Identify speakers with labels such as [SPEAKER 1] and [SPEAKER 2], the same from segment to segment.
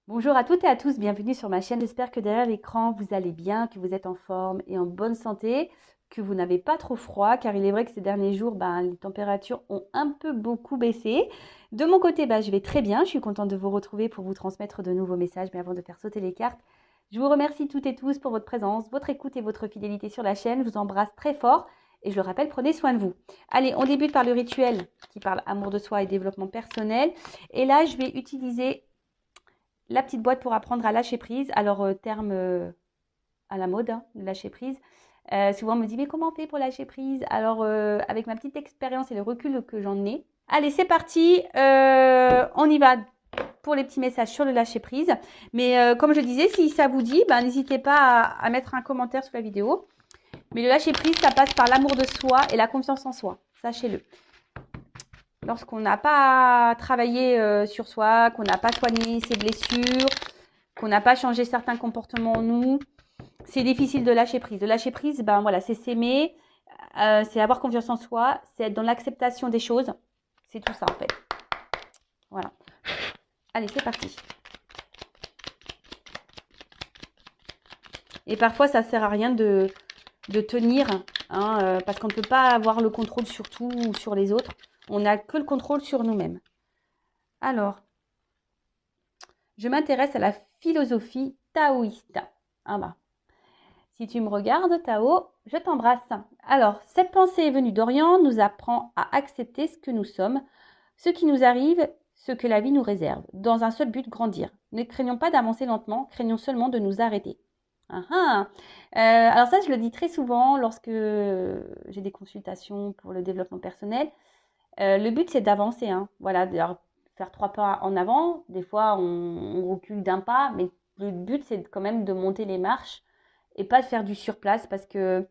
[SPEAKER 1] Bonjour à toutes et à tous, bienvenue sur ma chaîne. J'espère que derrière l'écran, vous allez bien, que vous êtes en forme et en bonne santé, que vous n'avez pas trop froid, car il est vrai que ces derniers jours, les températures ont un peu beaucoup baissé. De mon côté, je vais très bien. Je suis contente de vous retrouver pour vous transmettre de nouveaux messages. Mais avant de faire sauter les cartes, je vous remercie toutes et tous pour votre présence, votre écoute et votre fidélité sur la chaîne. Je vous embrasse très fort et je le rappelle, prenez soin de vous. Allez, on débute par le rituel qui parle amour de soi et développement personnel. Et là, je vais utiliser la petite boîte pour apprendre à lâcher prise. Alors, terme à la mode, hein, lâcher prise. Souvent, on me dit, mais comment on fait pour lâcher prise? Alors, avec ma petite expérience et le recul que j'en ai. Allez, c'est parti. On y va pour les petits messages sur le lâcher prise. Mais comme je disais, si ça vous dit, n'hésitez pas à mettre un commentaire sous la vidéo. Mais le lâcher prise, ça passe par l'amour de soi et la confiance en soi. Sachez-le. Lorsqu'on n'a pas travaillé sur soi, qu'on n'a pas soigné ses blessures, qu'on n'a pas changé certains comportements en nous, c'est difficile de lâcher prise. De lâcher prise, voilà, c'est s'aimer, c'est avoir confiance en soi, c'est être dans l'acceptation des choses. C'est tout ça en fait. Voilà. Allez, c'est parti. Et parfois, ça sert à rien de tenir, hein, parce qu'on ne peut pas avoir le contrôle sur tout ou sur les autres. On n'a que le contrôle sur nous-mêmes. Alors, je m'intéresse à la philosophie taoïste. Ah bah, si tu me regardes, Tao, je t'embrasse. Alors, cette pensée est venue d'Orient, nous apprend à accepter ce que nous sommes, ce qui nous arrive, ce que la vie nous réserve, dans un seul but, grandir. Ne craignons pas d'avancer lentement, craignons seulement de nous arrêter. Alors ça, je le dis très souvent lorsque j'ai des consultations pour le développement personnel. Le but, c'est d'avancer. Voilà, faire 3 pas en avant. Des fois, on recule d'un pas, mais le but, c'est quand même de monter les marches et pas de faire du surplace parce que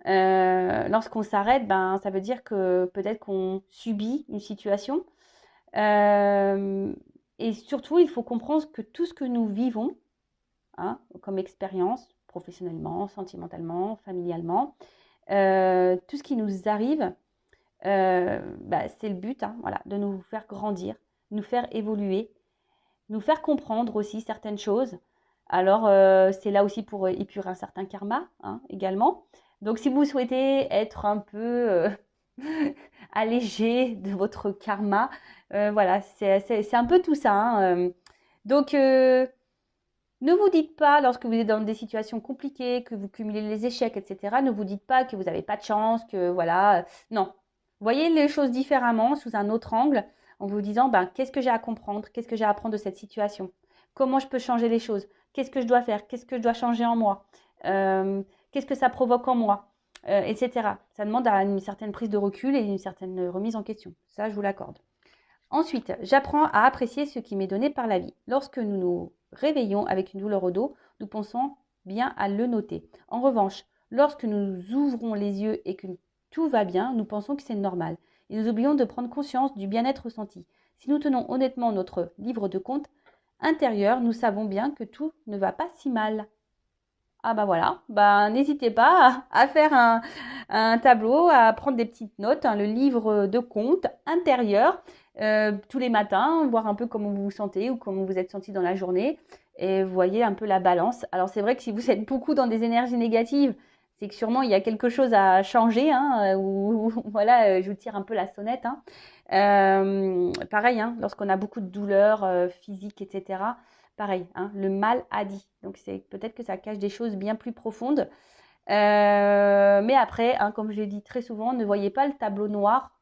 [SPEAKER 1] lorsqu'on s'arrête, ça veut dire que peut-être qu'on subit une situation. Et surtout, il faut comprendre que tout ce que nous vivons, comme expérience, professionnellement, sentimentalement, familialement, tout ce qui nous arrive, c'est le but, voilà, de nous faire grandir, nous faire évoluer, nous faire comprendre aussi certaines choses. Alors, c'est là aussi pour épurer un certain karma, également. Donc, si vous souhaitez être un peu allégé de votre karma, voilà, c'est un peu tout ça. Donc, ne vous dites pas, lorsque vous êtes dans des situations compliquées, que vous cumulez les échecs, etc., ne vous dites pas que vous n'avez pas de chance, que voilà. Non. Voyez les choses différemment, sous un autre angle, en vous disant, qu'est-ce que j'ai à comprendre? Qu'est-ce que j'ai à apprendre de cette situation? Comment je peux changer les choses? Qu'est-ce que je dois faire? Qu'est-ce que je dois changer en moi? Qu'est-ce que ça provoque en moi? Etc. Ça demande une certaine prise de recul et une certaine remise en question. Ça, je vous l'accorde. Ensuite, j'apprends à apprécier ce qui m'est donné par la vie. Lorsque nous nous réveillons avec une douleur au dos, nous pensons bien à le noter. En revanche, lorsque nous ouvrons les yeux et que tout va bien, nous pensons que c'est normal. Et nous oublions de prendre conscience du bien-être ressenti. Si nous tenons honnêtement notre livre de compte intérieur, nous savons bien que tout ne va pas si mal. Ah voilà, n'hésitez pas à faire un tableau, à prendre des petites notes, le livre de compte intérieur, tous les matins, voir un peu comment vous vous sentez ou comment vous êtes senti dans la journée et voyez un peu la balance. Alors c'est vrai que si vous êtes beaucoup dans des énergies négatives, c'est que sûrement il y a quelque chose à changer, ou voilà, je vous tire un peu la sonnette. Pareil, lorsqu'on a beaucoup de douleurs physiques, etc. Pareil, le mal a dit. Donc c'est peut-être que ça cache des choses bien plus profondes. Mais après, comme je l'ai dit très souvent, ne voyez pas le tableau noir,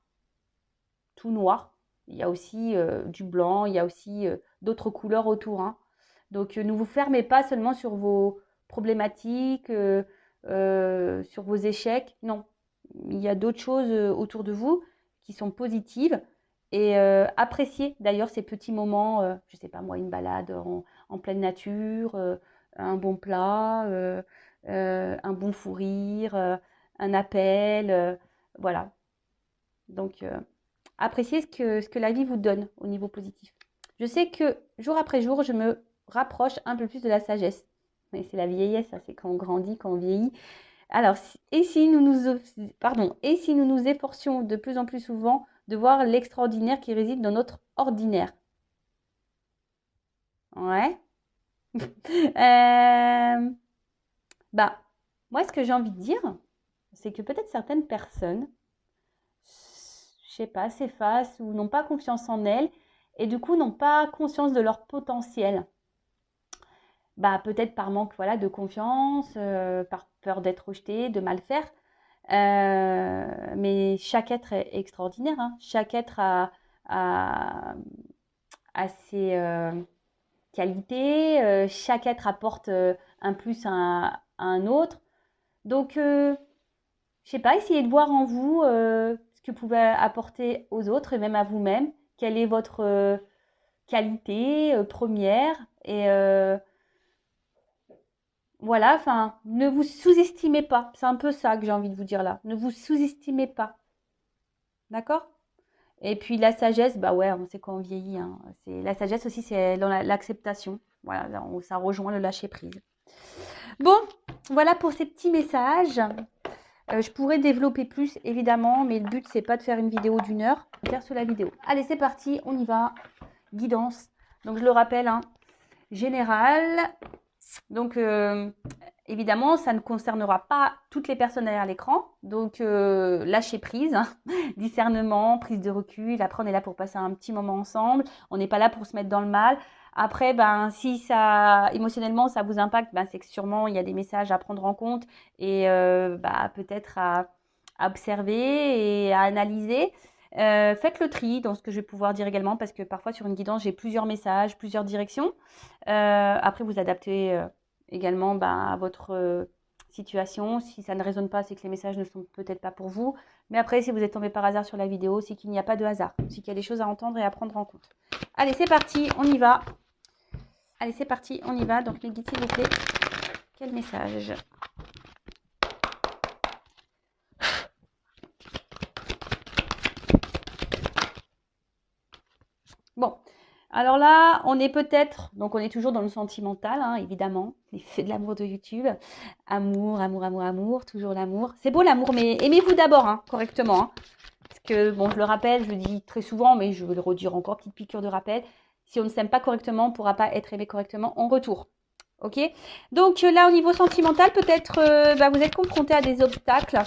[SPEAKER 1] tout noir. Il y a aussi du blanc, il y a aussi d'autres couleurs autour. Donc ne vous fermez pas seulement sur vos problématiques, sur vos échecs. Non, il y a d'autres choses autour de vous qui sont positives. Et appréciez d'ailleurs ces petits moments, je ne sais pas moi, une balade en pleine nature, un bon plat, un bon fou rire, un appel, voilà. Donc appréciez ce que la vie vous donne au niveau positif. Je sais que jour après jour, je me rapproche un peu plus de la sagesse. Mais c'est la vieillesse, ça, c'est quand on grandit, quand on vieillit. Alors, et si nous nous efforcions de plus en plus souvent de voir l'extraordinaire qui réside dans notre ordinaire? Ouais. Euh, Bah, moi, ce que j'ai envie de dire, c'est que peut-être certaines personnes, je sais pas, s'effacent ou n'ont pas confiance en elles et du coup n'ont pas conscience de leur potentiel. Bah, peut-être par manque, voilà, de confiance, par peur d'être rejeté, de mal faire. Mais chaque être est extraordinaire, hein. Chaque être a, a ses qualités, chaque être apporte un plus à un autre. Donc, je sais pas, essayez de voir en vous ce que vous pouvez apporter aux autres et même à vous-même. Quelle est votre qualité première et voilà, enfin, ne vous sous-estimez pas. C'est un peu ça que j'ai envie de vous dire là. Ne vous sous-estimez pas. D'accord? Et puis la sagesse, bah ouais, on sait quand on vieillit, hein. C'est, la sagesse aussi, c'est dans l'acceptation. Voilà, ça rejoint le lâcher prise. Bon, voilà pour ces petits messages. Je pourrais développer plus, évidemment, mais le but, c'est pas de faire une vidéo d'une heure, faire sur la vidéo. Allez, c'est parti, on y va. Guidance. Donc, je le rappelle, hein, général. Donc, évidemment, ça ne concernera pas toutes les personnes derrière l'écran. Donc, lâcher prise, hein, discernement, prise de recul. Après, on est là pour passer un petit moment ensemble. On n'est pas là pour se mettre dans le mal. Après, ben, si ça, émotionnellement, ça vous impacte, ben, c'est que sûrement, il y a des messages à prendre en compte et bah, peut-être à observer et à analyser. Faites le tri dans ce que je vais pouvoir dire également parce que parfois, sur une guidance, j'ai plusieurs messages, plusieurs directions. Après, vous adaptez également à votre situation. Si ça ne résonne pas, c'est que les messages ne sont peut-être pas pour vous. Mais après, si vous êtes tombé par hasard sur la vidéo, c'est qu'il n'y a pas de hasard. C'est qu'il y a des choses à entendre et à prendre en compte. Allez, c'est parti, on y va. Allez, c'est parti, on y va. Donc, mes guides, s'il vous plaît. Quel message? Bon, alors là, on est peut-être, donc on est toujours dans le sentimental, hein, évidemment, les faits de l'amour de YouTube. Amour, amour, amour, amour, toujours l'amour. C'est beau l'amour, mais aimez-vous d'abord, hein, correctement. Hein. Parce que, bon, je le rappelle, je le dis très souvent, mais je vais le redire encore, petite piqûre de rappel. Si on ne s'aime pas correctement, on ne pourra pas être aimé correctement en retour. Ok? Donc là, au niveau sentimental, peut-être vous êtes confronté à des obstacles.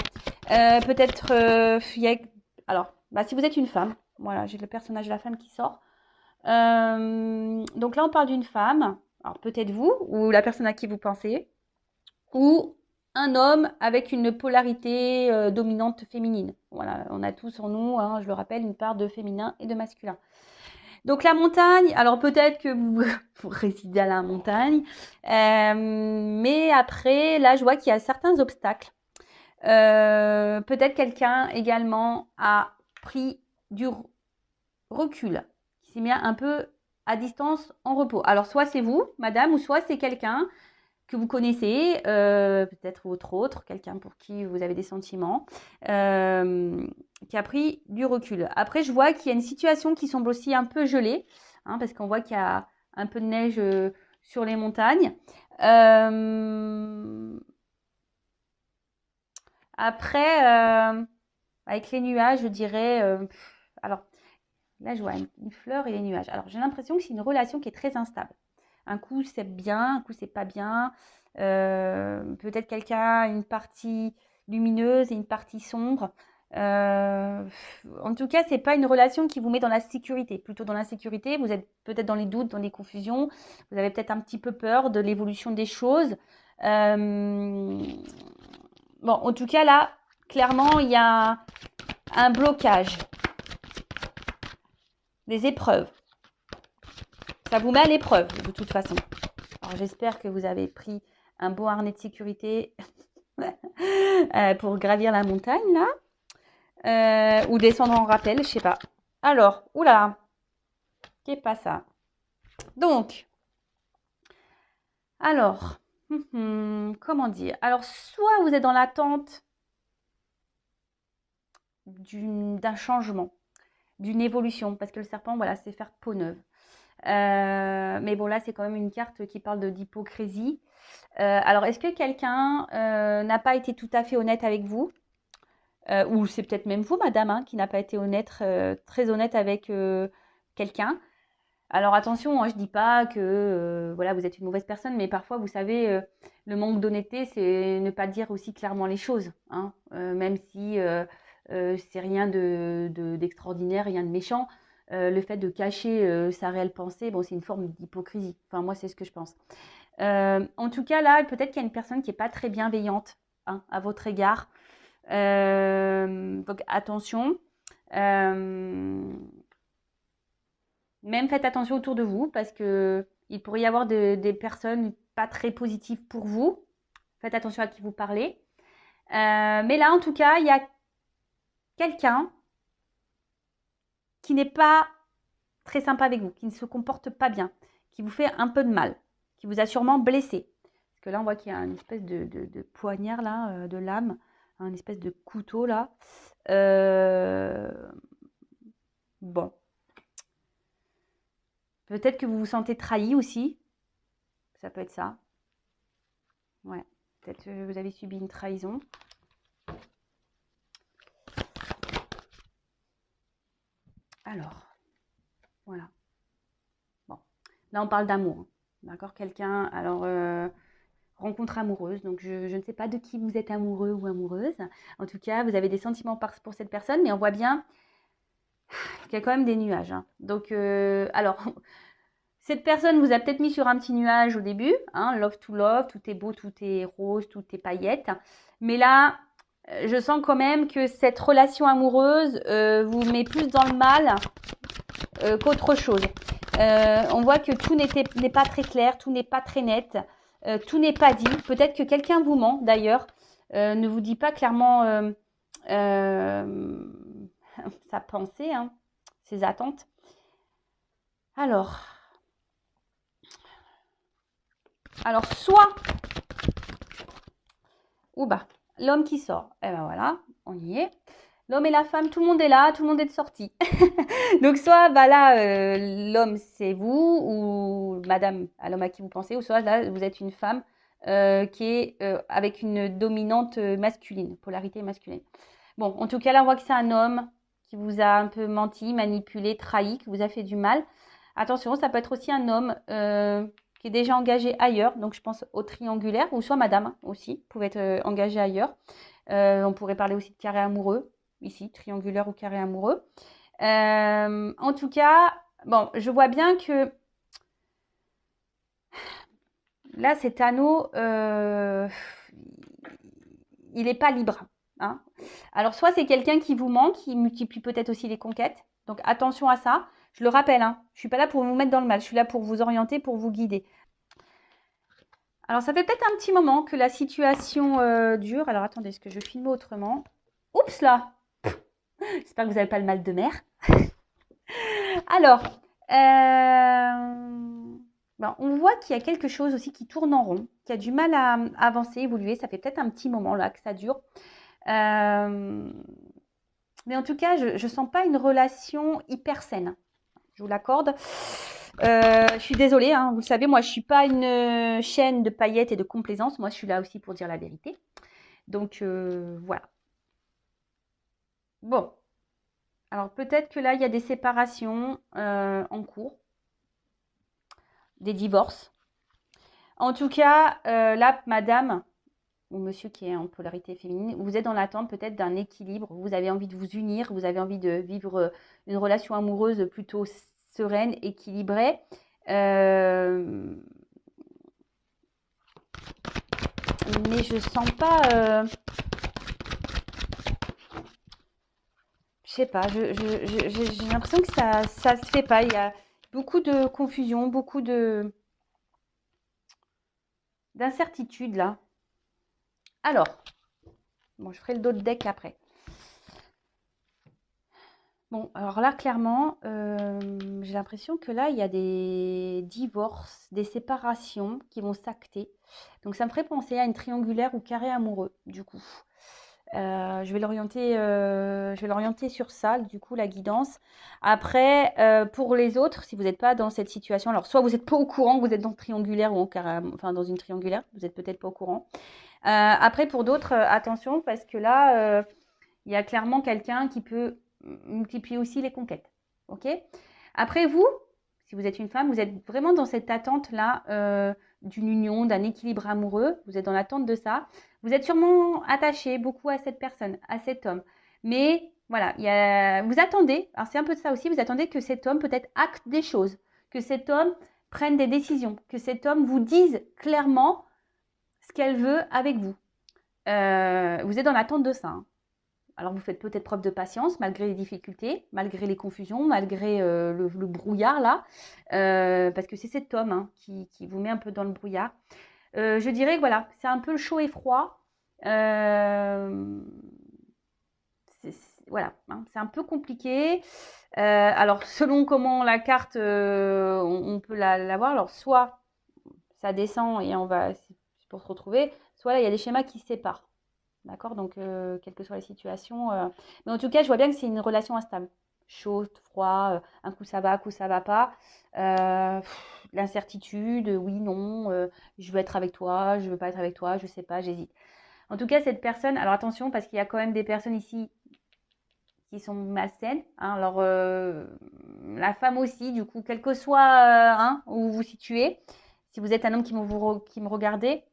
[SPEAKER 1] Peut-être, alors, si vous êtes une femme, voilà, j'ai le personnage de la femme qui sort. Donc là, on parle d'une femme, alors peut-être vous, ou la personne à qui vous pensez, ou un homme avec une polarité dominante féminine. Voilà, on a tous en nous, hein, je le rappelle, une part de féminin et de masculin. Donc la montagne, alors peut-être que vous, vous résidez à la montagne, mais après, là, je vois qu'il y a certains obstacles. Peut-être quelqu'un également a pris du recul, qui s'est mis un peu à distance en repos. Alors soit c'est vous, madame, ou soit c'est quelqu'un que vous connaissez, peut-être autre, quelqu'un pour qui vous avez des sentiments, qui a pris du recul. Après, je vois qu'il y a une situation qui semble aussi un peu gelée, hein, parce qu'on voit qu'il y a un peu de neige sur les montagnes. Après, avec les nuages, je dirais, alors là, je vois une fleur et les nuages. Alors, j'ai l'impression que c'est une relation qui est très instable. Un coup, c'est bien, un coup, c'est pas bien. Peut-être quelqu'un a une partie lumineuse et une partie sombre. En tout cas, c'est pas une relation qui vous met dans la sécurité. Plutôt dans l'insécurité, vous êtes peut-être dans les doutes, dans les confusions. Vous avez peut-être un petit peu peur de l'évolution des choses. Bon, en tout cas, là, clairement, il y a un blocage, des épreuves. Ça vous met à l'épreuve, de toute façon. Alors, j'espère que vous avez pris un beau harnais de sécurité pour gravir la montagne, là. Ou descendre en rappel, je sais pas. Alors, oula, qu'est pas ça? Donc, alors, comment dire? Alors, soit vous êtes dans l'attente d'un changement, d'une évolution, parce que le serpent, voilà, c'est faire peau neuve. Mais bon, là, c'est quand même une carte qui parle d'hypocrisie. Alors, est-ce que quelqu'un n'a pas été tout à fait honnête avec vous? Ou c'est peut-être même vous, madame, hein, qui n'a pas été honnête, très honnête avec quelqu'un. Alors attention, hein, je dis pas que voilà, vous êtes une mauvaise personne, mais parfois, vous savez, le manque d'honnêteté, c'est ne pas dire aussi clairement les choses, hein, même si c'est rien d'extraordinaire, rien de méchant. Le fait de cacher sa réelle pensée, bon, c'est une forme d'hypocrisie. Enfin, moi, c'est ce que je pense. En tout cas, là, peut-être qu'il y a une personne qui n'est pas très bienveillante, hein, à votre égard. Donc attention. Même faites attention autour de vous parce que il pourrait y avoir des personnes pas très positives pour vous. Faites attention à qui vous parlez. Mais là, en tout cas, il y a quelqu'un qui n'est pas très sympa avec vous, qui ne se comporte pas bien, qui vous fait un peu de mal, qui vous a sûrement blessé. Parce que là, on voit qu'il y a une espèce de poignard là, de lame, une espèce de couteau là. Bon. Peut-être que vous vous sentez trahi aussi. Ça peut être ça. Ouais. Peut-être que vous avez subi une trahison. Alors, voilà. Bon. Là, on parle d'amour. D'accord? Quelqu'un, alors, rencontre amoureuse. Donc, je ne sais pas de qui vous êtes amoureux ou amoureuse. En tout cas, vous avez des sentiments pour cette personne, mais on voit bien qu'il y a quand même des nuages, hein. Donc, alors, cette personne vous a peut-être mis sur un petit nuage au début, hein, love to love, tout est beau, tout est rose, tout est paillettes. Mais là, je sens quand même que cette relation amoureuse vous met plus dans le mal qu'autre chose. On voit que tout n'est pas très clair, tout n'est pas très net, tout n'est pas dit. Peut-être que quelqu'un vous ment d'ailleurs, ne vous dit pas clairement sa pensée, hein, ses attentes. Alors, soit, ou bah, l'homme qui sort, et ben voilà, on y est. L'homme et la femme, tout le monde est là, tout le monde est de sortie. Donc soit bah là, l'homme c'est vous ou madame, à l'homme à qui vous pensez, ou soit là vous êtes une femme qui est avec une dominante masculine, polarité masculine. Bon, en tout cas là on voit que c'est un homme qui vous a un peu menti, manipulé, trahi, qui vous a fait du mal. Attention, ça peut être aussi un homme qui est déjà engagé ailleurs, donc je pense au triangulaire, ou soit madame aussi, pouvait être engagée ailleurs. On pourrait parler aussi de carré amoureux, ici, triangulaire ou carré amoureux. En tout cas, bon, je vois bien que là, cet anneau, il n'est pas libre, hein. Alors, soit c'est quelqu'un qui vous ment, qui multiplie peut-être aussi les conquêtes. Donc, attention à ça. Je le rappelle, hein, je ne suis pas là pour vous mettre dans le mal. Je suis là pour vous orienter, pour vous guider. Alors, ça fait peut-être un petit moment que la situation dure. Alors, attendez, est-ce que je filme autrement? Oups là! J'espère que vous n'avez pas le mal de mer. Alors, ben, on voit qu'il y a quelque chose aussi qui tourne en rond, qui a du mal à avancer, évoluer. Ça fait peut-être un petit moment là que ça dure. Mais en tout cas, je ne sens pas une relation hyper saine. Je vous l'accorde. Je suis désolée, hein, vous le savez, moi je ne suis pas une chaîne de paillettes et de complaisance. Moi je suis là aussi pour dire la vérité. Donc voilà. Bon. Alors peut-être que là il y a des séparations en cours, des divorces. En tout cas, là, madame ou monsieur qui est en polarité féminine, vous êtes dans l'attente peut-être d'un équilibre. Vous avez envie de vous unir, vous avez envie de vivre une relation amoureuse plutôt sereine, équilibrée. Mais je sens pas... je sais pas, j'ai l'impression que ça se fait pas. Il y a beaucoup de confusion, beaucoup d'incertitude là. Alors, bon, je ferai le dos de deck après. Bon, alors là, clairement, j'ai l'impression que là, il y a des divorces, des séparations qui vont s'acter. Donc, ça me ferait penser à une triangulaire ou carré amoureux, du coup. Je vais l'orienter sur ça, du coup, la guidance. Après, pour les autres, si vous n'êtes pas dans cette situation, alors soit vous n'êtes pas au courant que vous êtes dans le triangulaire ou enfin dans une triangulaire, vous n'êtes peut-être pas au courant. Après, pour d'autres, attention, parce que là, il y a clairement quelqu'un qui peut multiplier aussi les conquêtes. Ok? Après, vous, si vous êtes une femme, vous êtes vraiment dans cette attente-là d'une union, d'un équilibre amoureux. Vous êtes dans l'attente de ça. Vous êtes sûrement attaché beaucoup à cette personne, à cet homme. Mais voilà, vous attendez, alors c'est un peu de ça aussi, vous attendez que cet homme peut-être acte des choses, que cet homme prenne des décisions, que cet homme vous dise clairement ce qu'elle veut avec vous. Vous êtes dans l'attente de ça. Hein. Alors, vous faites peut-être preuve de patience, malgré les difficultés, malgré les confusions, malgré le brouillard, là. Parce que c'est cet homme hein, qui vous met un peu dans le brouillard. Je dirais que voilà, c'est un peu le chaud et froid. Voilà, hein, c'est un peu compliqué. Alors, selon comment la carte, on peut la voir. Alors, soit ça descend et c'est pour se retrouver, soit là, il y a des schémas qui se séparent. D'accord? Donc, quelle que soit la situation. Mais en tout cas, je vois bien que c'est une relation instable. Chaud, froid, un coup ça va, un coup ça va pas. L'incertitude, oui, non, je veux être avec toi, je veux pas être avec toi, je sais pas, j'hésite. En tout cas, cette personne, alors attention, parce qu'il y a quand même des personnes ici qui sont malsaines. Hein, alors, la femme aussi, du coup, quel que soit hein, où vous vous situez, si vous êtes un homme qui me regardez,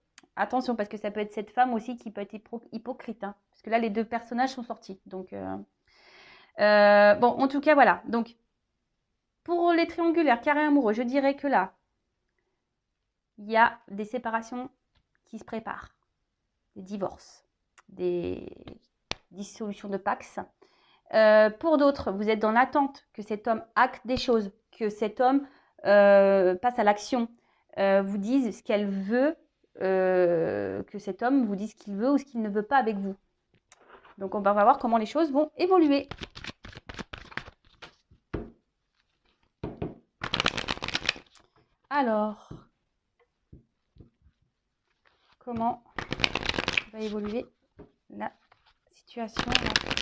[SPEAKER 1] attention, parce que ça peut être cette femme aussi qui peut être hypocrite. Hein, parce que là, les deux personnages sont sortis. Donc, bon, en tout cas, voilà. Donc, pour les triangulaires, carrés amoureux, je dirais que là, il y a des séparations qui se préparent. Des divorces, des dissolutions de Pax. Pour d'autres, vous êtes dans l'attente que cet homme acte des choses, que cet homme passe à l'action, vous dise ce qu'elle veut, que cet homme vous dise ce qu'il veut ou ce qu'il ne veut pas avec vous. Donc on va voir comment les choses vont évoluer. Alors, comment va évoluer la situation là, pour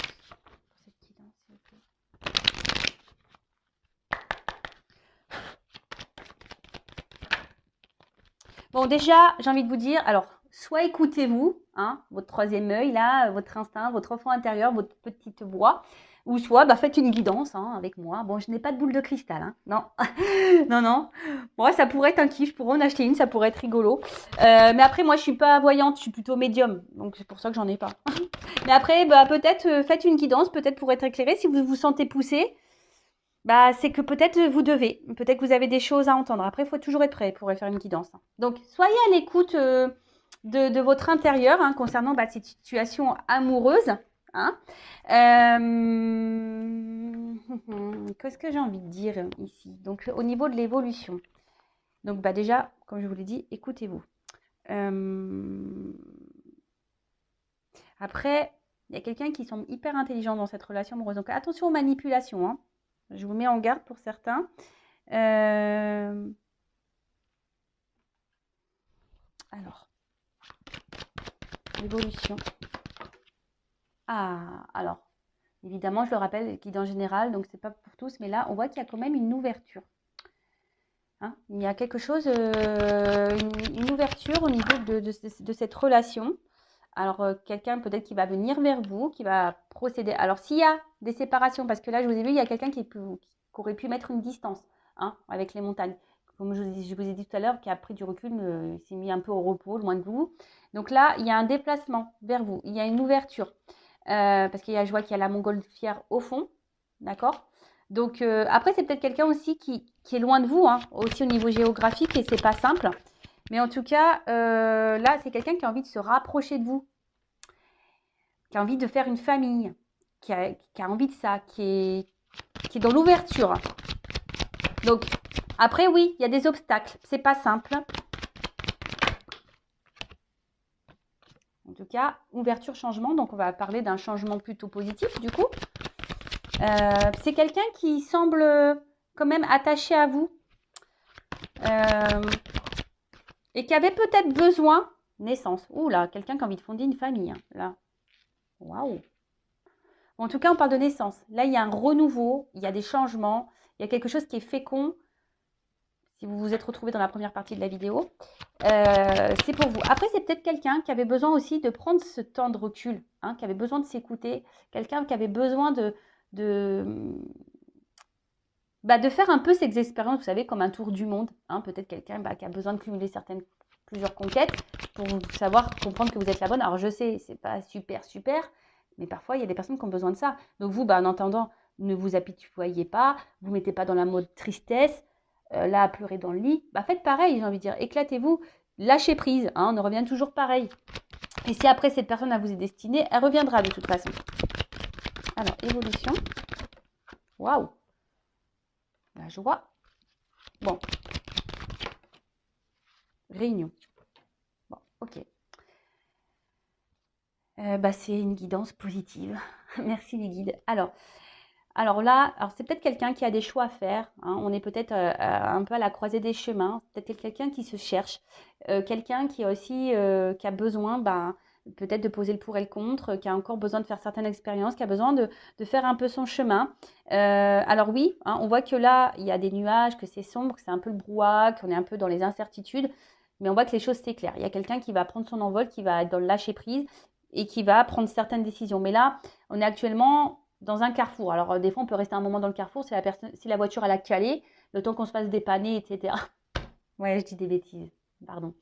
[SPEAKER 1] cette guidance, s'il vous plaît. Bon, déjà, j'ai envie de vous dire, alors, soit écoutez-vous, hein, votre troisième œil, là, votre instinct, votre enfant intérieur, votre petite voix, ou soit faites une guidance hein, avec moi. Bon, je n'ai pas de boule de cristal, hein, non, non, non. Bon, ça pourrait être un kiff, je pourrais en acheter une, ça pourrait être rigolo. Mais après, moi, je suis pas voyante, je suis plutôt médium, donc c'est pour ça que j'en ai pas. Mais après, peut-être faites une guidance, peut-être pour être éclairé, si vous vous sentez poussé. C'est que peut-être vous devez, peut-être que vous avez des choses à entendre. Après, il faut toujours être prêt pour faire une guidance. Donc, soyez à l'écoute de votre intérieur hein, concernant cette situation amoureuse. Hein. Qu'est-ce que j'ai envie de dire ici? Donc, au niveau de l'évolution. Donc, déjà, comme je vous l'ai dit, écoutez-vous. Après, il y a quelqu'un qui semble hyper intelligent dans cette relation amoureuse. Donc, attention aux manipulations. Hein. Je vous mets en garde pour certains. Alors, l'évolution. Alors, évidemment, je le rappelle, guide en général, donc c'est pas pour tous, mais là, on voit qu'il y a quand même une ouverture. Hein, il y a quelque chose, une ouverture au niveau de cette relation. Alors, quelqu'un peut-être qui va venir vers vous, qui va procéder. Alors, s'il y a des séparations, parce que là, je vous ai vu, il y a quelqu'un qui aurait pu mettre une distance hein, avec les montagnes. Comme je vous ai dit tout à l'heure, qui a pris du recul, il s'est mis un peu au repos, loin de vous. Donc là, il y a un déplacement vers vous. Il y a une ouverture. Parce je vois qu'il y a la montgolfière au fond. D'accord ? Donc, après, c'est peut-être quelqu'un aussi qui est loin de vous, hein, aussi au niveau géographique, et c'est pas simple. Mais en tout cas, là, c'est quelqu'un qui a envie de se rapprocher de vous, qui a envie de faire une famille, qui a envie de ça, qui est dans l'ouverture. Donc, après, oui, il y a des obstacles. C'est pas simple. En tout cas, ouverture, changement. Donc, on va parler d'un changement plutôt positif, du coup. C'est quelqu'un qui semble quand même attaché à vous. Et qui avait peut-être besoin, naissance. Ouh là, quelqu'un qui a envie de fonder une famille. Hein, là. Waouh. En tout cas, on parle de naissance. Là, il y a un renouveau, il y a des changements, il y a quelque chose qui est fécond. Si vous vous êtes retrouvé dans la première partie de la vidéo, c'est pour vous. Après, c'est peut-être quelqu'un qui avait besoin aussi de prendre ce temps de recul, hein, qui avait besoin de s'écouter, quelqu'un qui avait besoin de bah, de faire un peu ces expériences, vous savez, comme un tour du monde. Hein, peut-être quelqu'un qui a besoin de cumuler plusieurs conquêtes pour savoir, comprendre que vous êtes la bonne. Alors je sais, c'est pas super, super, mais parfois il y a des personnes qui ont besoin de ça. Donc vous, bah, en attendant, ne vous apitoyez pas, vous mettez pas dans la mode tristesse, là à pleurer dans le lit. Bah, faites pareil, j'ai envie de dire, éclatez-vous, lâchez prise, hein, on en revient toujours pareil. Et si après cette personne à vous est destinée, elle reviendra de toute façon. Alors, évolution. Waouh! La joie. Bon. Réunion. Bon, ok. Bah, c'est une guidance positive. Merci les guides. Alors là, c'est peut-être quelqu'un qui a des choix à faire. Hein. On est peut-être un peu à la croisée des chemins. Peut-être quelqu'un qui se cherche. Quelqu'un qui a aussi qui a besoin peut-être de poser le pour et le contre, qui a encore besoin de faire certaines expériences, qui a besoin de faire un peu son chemin. Alors oui, hein, on voit que là, il y a des nuages, que c'est sombre, que c'est un peu le brouhaha, qu'on est un peu dans les incertitudes. Mais on voit que les choses s'éclairent. Il y a quelqu'un qui va prendre son envol, qui va être dans le lâcher prise et qui va prendre certaines décisions. Mais là, on est actuellement dans un carrefour. Alors, des fois, on peut rester un moment dans le carrefour si la voiture elle a calé, le temps qu'on se fasse dépanner, etc. Ouais, je dis des bêtises. Pardon.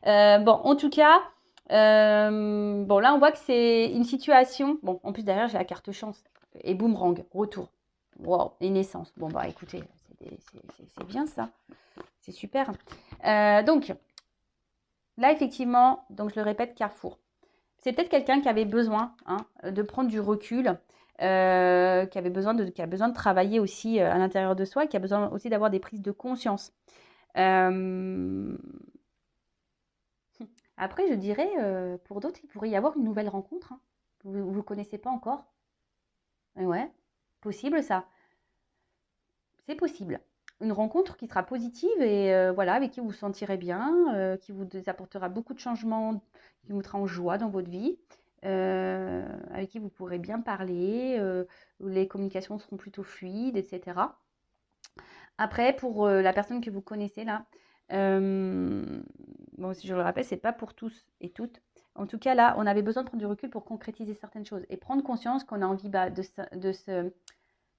[SPEAKER 1] Bon, en tout cas, bon, là, on voit que c'est une situation. Bon, en plus, derrière, j'ai la carte chance. Et boomerang, retour. Wow, et naissance. Bon, bah, écoutez, c'est bien ça. C'est super. Donc, là, effectivement, donc je le répète, carrefour. C'est peut-être quelqu'un qui avait besoin de prendre du recul, qui a besoin de travailler aussi à l'intérieur de soi, qui a besoin aussi d'avoir des prises de conscience. Après, je dirais, pour d'autres, il pourrait y avoir une nouvelle rencontre. Hein. Vous ne connaissez pas encore. Ouais, possible ça. C'est possible. Une rencontre qui sera positive et voilà, avec qui vous vous sentirez bien, qui vous apportera beaucoup de changements, qui vous mettra en joie dans votre vie, avec qui vous pourrez bien parler, où les communications seront plutôt fluides, etc. Après, pour la personne que vous connaissez là, bon, si je le rappelle, c'est pas pour tous et toutes. En tout cas, là, on avait besoin de prendre du recul pour concrétiser certaines choses et prendre conscience qu'on a envie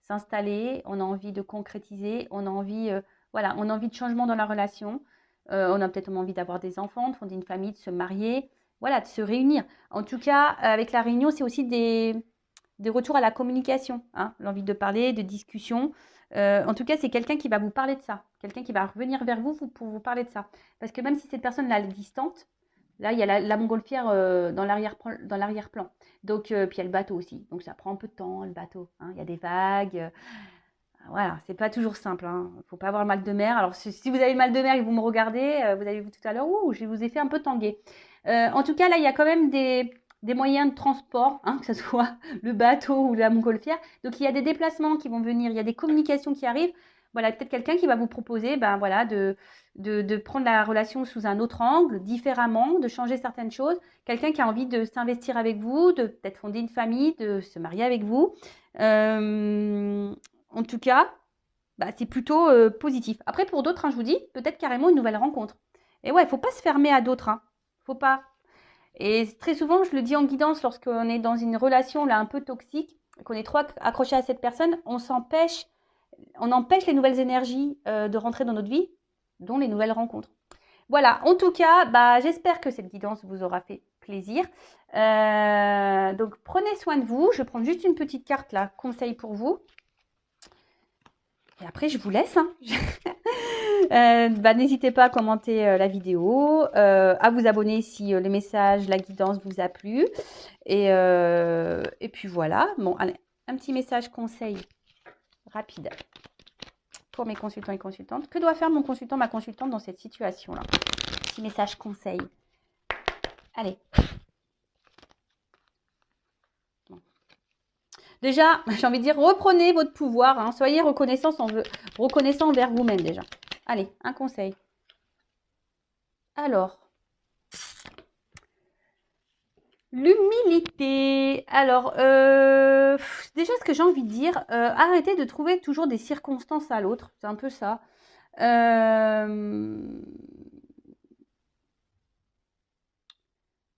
[SPEAKER 1] s'installer, on a envie de concrétiser, on a envie, voilà, on a envie de changement dans la relation, on a peut-être envie d'avoir des enfants, de fonder une famille, de se marier, voilà, de se réunir. En tout cas, avec la réunion, c'est aussi des retours à la communication, hein, l'envie de parler, de discussion. En tout cas, c'est quelqu'un qui va vous parler de ça, quelqu'un qui va revenir vers vous pour vous parler de ça. Parce que même si cette personne-là est distante, là, il y a la montgolfière dans l'arrière-plan. Donc, puis il y a le bateau aussi. Donc, ça prend un peu de temps, le bateau. Hein. Il y a des vagues. Voilà, c'est pas toujours simple. Hein. Il ne faut pas avoir le mal de mer. Alors, si vous avez le mal de mer et que vous me regardez, vous avez vu tout à l'heure, je vous ai fait un peu tanguer. En tout cas, là, il y a quand même des moyens de transport, hein, que ce soit le bateau ou la montgolfière. Donc, il y a des déplacements qui vont venir, il y a des communications qui arrivent. Voilà, peut-être quelqu'un qui va vous proposer voilà, de prendre la relation sous un autre angle, différemment, de changer certaines choses. Quelqu'un qui a envie de s'investir avec vous, de peut-être fonder une famille, de se marier avec vous. En tout cas, c'est plutôt positif. Après, pour d'autres, hein, je vous dis, peut-être carrément une nouvelle rencontre. Et ouais, il ne faut pas se fermer à d'autres. Hein. Faut pas. Et très souvent, je le dis en guidance, lorsqu'on est dans une relation là un peu toxique, qu'on est trop accroché à cette personne, on empêche les nouvelles énergies de rentrer dans notre vie, dont les nouvelles rencontres. Voilà, en tout cas, j'espère que cette guidance vous aura fait plaisir. Donc, prenez soin de vous. Je prends juste une petite carte là, conseil pour vous. Et après, je vous laisse. Hein. N'hésitez pas à commenter la vidéo, à vous abonner si le message, la guidance vous a plu. Et puis voilà. Bon, allez, un petit message conseil rapide pour mes consultants et consultantes. Que doit faire mon consultant, ma consultante dans cette situation-là? Petit message conseil. Allez. Bon. Déjà, j'ai envie de dire, reprenez votre pouvoir. Hein, soyez reconnaissant envers vous-même déjà. Allez, un conseil. Alors, l'humilité. Alors, déjà, ce que j'ai envie de dire, arrêtez de trouver toujours des circonstances à l'autre. C'est un peu ça.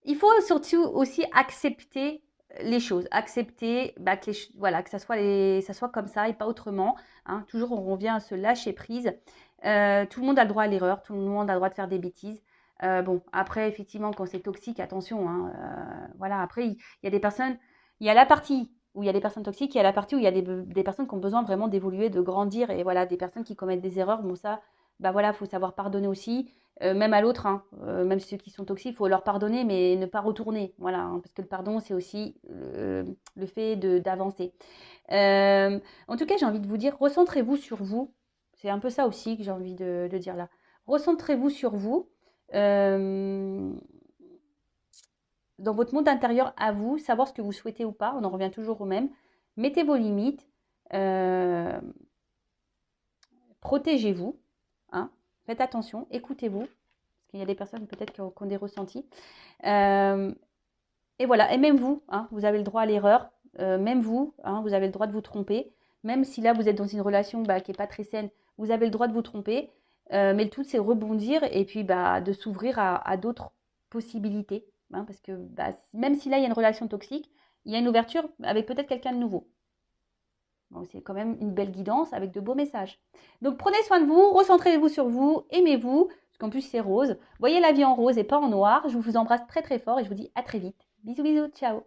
[SPEAKER 1] Il faut surtout aussi accepter les choses, accepter que, voilà, que ça soit comme ça et pas autrement. Hein. Toujours, on revient à se lâcher prise. Tout le monde a le droit à l'erreur, tout le monde a le droit de faire des bêtises. Bon, après, effectivement, quand c'est toxique, attention. Hein, voilà, après, il y a des personnes, il y a la partie où il y a des personnes toxiques, il y a la partie où il y a des personnes qui ont besoin vraiment d'évoluer, de grandir, et voilà, des personnes qui commettent des erreurs. Bon, ça, voilà, faut savoir pardonner aussi. Même à l'autre, hein, même ceux qui sont toxiques, il faut leur pardonner, mais ne pas retourner. Voilà, hein, parce que le pardon, c'est aussi le fait d'avancer. En tout cas, j'ai envie de vous dire, recentrez-vous sur vous. C'est un peu ça aussi que j'ai envie de dire là. Recentrez-vous sur vous, euh, dans votre monde intérieur à vous, savoir ce que vous souhaitez ou pas. On en revient toujours au même. Mettez vos limites. euh, Protégez-vous. Hein. Faites attention, écoutez-vous. Parce qu'il y a des personnes peut-être qui ont des ressentis. Euh, et voilà, et même vous, hein, vous avez le droit à l'erreur. Même vous, hein, vous avez le droit de vous tromper. Même si là, vous êtes dans une relation qui n'est pas très saine, vous avez le droit de vous tromper. Mais le tout, c'est rebondir et puis de s'ouvrir à d'autres possibilités. Hein, parce que même si là, il y a une relation toxique, il y a une ouverture avec peut-être quelqu'un de nouveau. Bon, c'est quand même une belle guidance avec de beaux messages. Donc prenez soin de vous, recentrez-vous sur vous, aimez-vous, parce qu'en plus c'est rose. Voyez la vie en rose et pas en noir. Je vous embrasse très très fort et je vous dis à très vite. Bisous bisous, ciao.